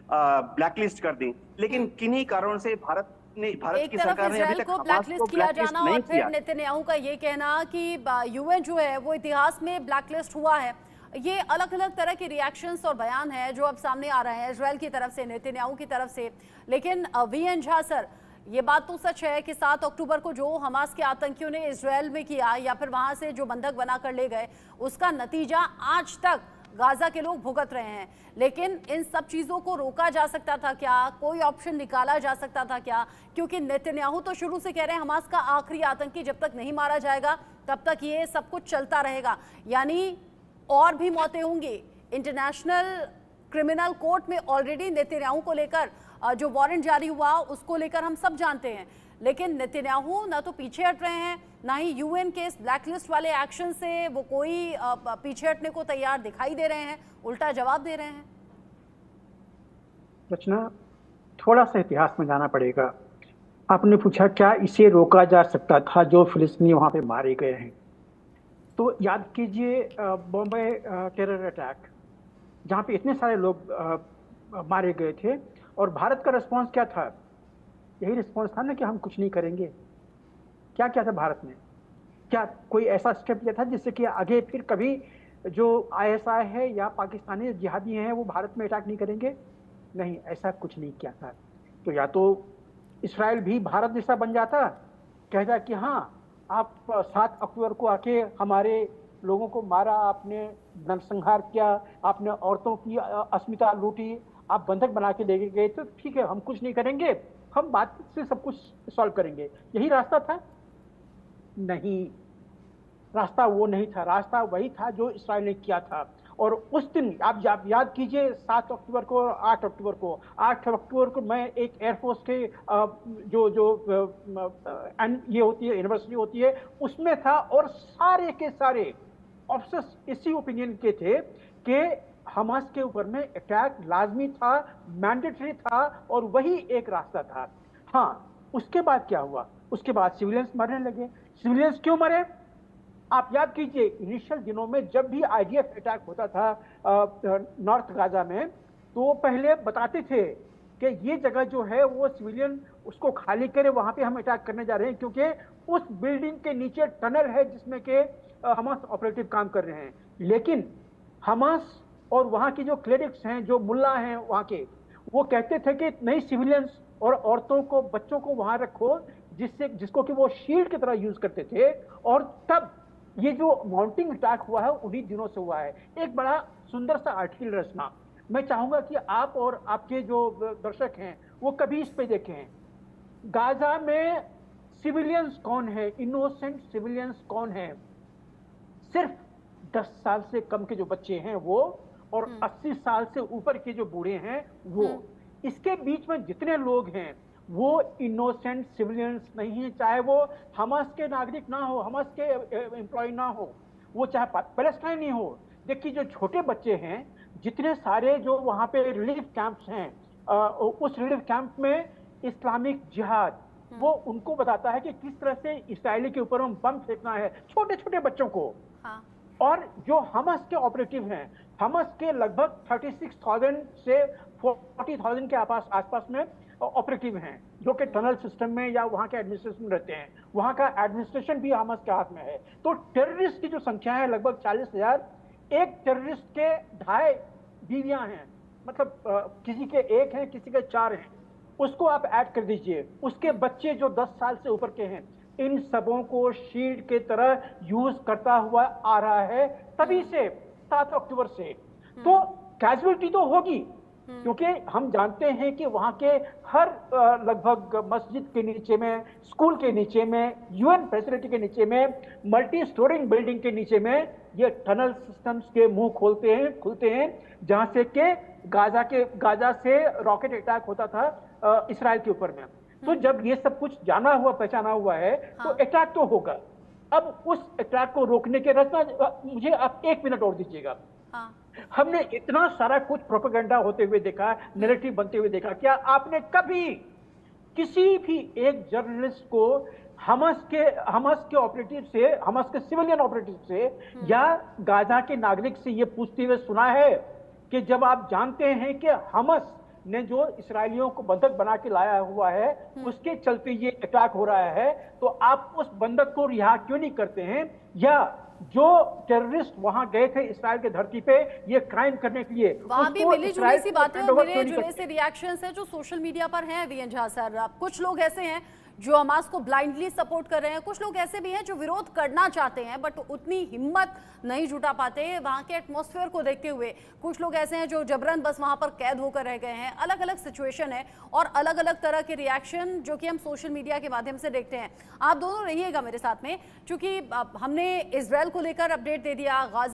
Blacklist कर दी, लेकिन किन्हीं कारणों से भारत एक की तरफ सरकार ने अभी इजराइल तक को हमास को ब्लैकलिस्ट किया ब्लैकलिस्ट जाना और नहीं फिर किया। नेतन्याहू का ये कहना कि यूएन जो है वो इतिहास में ब्लैकलिस्ट हुआ है, ये अलग अलग तरह के रिएक्शंस और बयान है जो अब सामने आ रहे हैं इजराइल की तरफ से, नेतन्याहू की तरफ से। लेकिन वीएन झा सर, ये बात तो सच है कि 7 अक्टूबर को जो हमास के आतंकियों ने इजराइल में किया या फिर वहां से जो बंधक बनाकर ले गए, उसका नतीजा आज तक गाजा के लोग भुगत रहे हैं। लेकिन इन सब चीजों को रोका जा सकता था क्या? कोई ऑप्शन निकाला जा सकता था क्या? क्योंकि नेतन्याहू तो शुरू से कह रहे हैं हमास का आखिरी आतंकी जब तक नहीं मारा जाएगा तब तक ये सब कुछ चलता रहेगा, यानी और भी मौतें होंगी। इंटरनेशनल क्रिमिनल कोर्ट में ऑलरेडी नेतन्याहू को लेकर जो वारंट जारी हुआ उसको लेकर हम सब जानते हैं, लेकिन नेतन्याहू ना तो पीछे हट रहे हैं, ना ही यूएन के इस ब्लैकलिस्ट वाले एक्शन से वो कोई पीछे हटने को तैयार दिखाई दे रहे हैं, उल्टा जवाब दे रहे हैं। रचना, थोड़ा सा इतिहास में जाना पड़ेगा। आपने पूछा क्या इसे रोका जा सकता था जो फिलिस्तीनी वहां पे मारे गए हैं, तो याद कीजिए बॉम्बे टेरर अटैक, जहां पे इतने सारे लोग मारे गए थे और भारत का रिस्पांस क्या था? यही रिस्पांस था ना कि हम कुछ नहीं करेंगे। क्या क्या था भारत ने? क्या कोई ऐसा स्टेप लिया था जिससे कि आगे फिर कभी जो आईएसआई है या पाकिस्तानी जिहादी हैं वो भारत में अटैक नहीं करेंगे? नहीं, ऐसा कुछ नहीं किया था। तो या तो इसराइल भी भारत जैसा बन जाता, कहता कि हाँ आप 7 अक्टूबर को आके हमारे लोगों को मारा, आपने नरसंहार किया, आपने औरतों की अस्मिता लूटी, आप बंधक बना के ले गए, तो ठीक है हम कुछ नहीं करेंगे, हम बात से सब कुछ सॉल्व करेंगे। यही रास्ता था? नहीं, रास्ता वो नहीं था। रास्ता वही था जो इसराइल ने किया था। और उस दिन आप याद कीजिए 7 अक्टूबर को और 8 अक्टूबर को, 8 अक्टूबर को मैं एक एयरफोर्स के जो जो ये होती है यूनिवर्सिटी होती है उसमें था, और सारे के सारे ऑफिसर्स इसी ओपिनियन के थे कि हमास के ऊपर में अटैक लाजमी था, मैंडेटरी था, और वही एक रास्ता था। हाँ, उसके बाद क्या हुआ? उसके बाद सिविलियंस मरने लगे। सिविलियंस क्यों मरे? आप याद कीजिए इनिशियल दिनों में जब भी आईडीएफ अटैक होता था नॉर्थ गाजा में, तो पहले बताते थे कि ये जगह जो है वो सिविलियन उसको खाली करे, वहां पे हम अटैक करने जा रहे हैं, क्योंकि उस बिल्डिंग के नीचे टनल है जिसमें के हमास ऑपरेटिव काम कर रहे हैं। लेकिन हमास और वहां की जो क्लेरिक्स हैं, जो मुल्ला हैं वहां के, वो कहते थे कि नहीं, सिविलियंस और औरतों को, बच्चों को वहां रखो, जिसको कि वो शील्ड की तरह यूज करते थे। और तब ये जो माउंटिंग अटैक हुआ है उन्हीं दिनों से हुआ है। एक बड़ा सुंदर सा आर्टिकल रचना, मैं चाहूंगा कि आप और आपके जो दर्शक हैं वो कभी इस पे देखें। गाजा में सिविलियंस कौन है, इनोसेंट सिविलियंस कौन है? सिर्फ 10 साल से कम के जो बच्चे हैं वो, और 80 साल से ऊपर के जो बूढ़े हैं वो। इसके बीच में जितने लोग हैं वो इनोसेंट सिविलियंस नहीं है, चाहे वो हमास के नागरिक ना हो, हमास के एम्प्लॉय ना हो, वो चाहे पैलेस्टाइनी हो। देखिए जो छोटे बच्चे हैं, जितने सारे जो वहां पे रिलीफ कैंप्स हैं, उस रिलीफ कैंप में इस्लामिक जिहाद वो उनको बताता है कि किस तरह से इसराइली के ऊपर बम फेंकना है, छोटे छोटे बच्चों को। हाँ। और जो हमास के ऑपरेटिव हैं, हमास के लगभग 36,000 से 40,000 के आसपास में ऑपरेटिव हैं, जो कि टनल सिस्टम में या वहां के एडमिनिस्ट्रेशन में रहते हैं। वहां का एडमिनिस्ट्रेशन भी हमास के हाथ में है। तो टेररिस्ट की जो संख्या है लगभग 40,000। एक टेररिस्ट के 2.5 बीवियां हैं, मतलब किसी के 1 हैं, किसी के 4 हैं, उसको आप ऐड कर दीजिए। उसके बच्चे जो 10 साल से ऊपर के हैं, इन सबों को शील्ड के तरह यूज करता हुआ आ रहा है तभी से, 7 अक्टूबर से। तो कैजुअलिटी तो होगी, क्योंकि हम जानते हैं कि वहां के हर लगभग मस्जिद के नीचे में, स्कूल के नीचे में, यूएन फैसिलिटी के नीचे में, मल्टी स्टोरिंग बिल्डिंग के नीचे में ये टनल सिस्टम्स के मुंह खुलते हैं, जहां से के गाजा से रॉकेट अटैक होता था इसराइल के ऊपर में। तो जब ये सब कुछ जाना हुआ, पहचाना हुआ है, तो अटैक तो होगा। अब उस अटैक को रोकने के रचना, मुझे आप 1 मिनट और दीजिएगा। हमने इतना सारा कुछ प्रोपेगेंडा होते हुए देखा, नैरेटिव बनते हुए देखा। क्या आपने कभी किसी भी एक जर्नलिस्ट को हमास के ऑपरेटिव से, हमास के सिविलियन ऑपरेटिव से या गाजा के नागरिक से ये पूछते हुए सुना है कि जब आप जानते हैं कि हमास ने जो इसराइलियों को बंधक बना के लाया हुआ है उसके चलते ये अटैक हो रहा है, तो आप उस बंधक को रिहा क्यों नहीं करते हैं? या जो टेररिस्ट वहां गए थे इसराइल के धरती पे ये क्राइम करने के लिए, वहां भी मिली जुली सी बातें और मिले जुले से रिएक्शंस हैं जो सोशल मीडिया पर हैं। वीएन झा सर, कुछ लोग ऐसे हैं जो हमास को ब्लाइंडली सपोर्ट कर रहे हैं, कुछ लोग ऐसे भी हैं जो विरोध करना चाहते हैं बट उतनी हिम्मत नहीं जुटा पाते वहां के एटमॉस्फेयर को देखते हुए। कुछ लोग ऐसे हैं जो जबरन बस वहां पर कैद होकर रह गए हैं। अलग अलग सिचुएशन है और अलग अलग तरह के रिएक्शन जो कि हम सोशल मीडिया के माध्यम से देखते हैं। आप दोनों रहिएगा मेरे साथ में, क्योंकि हमने इजरायल को लेकर अपडेट दे दिया, गाजा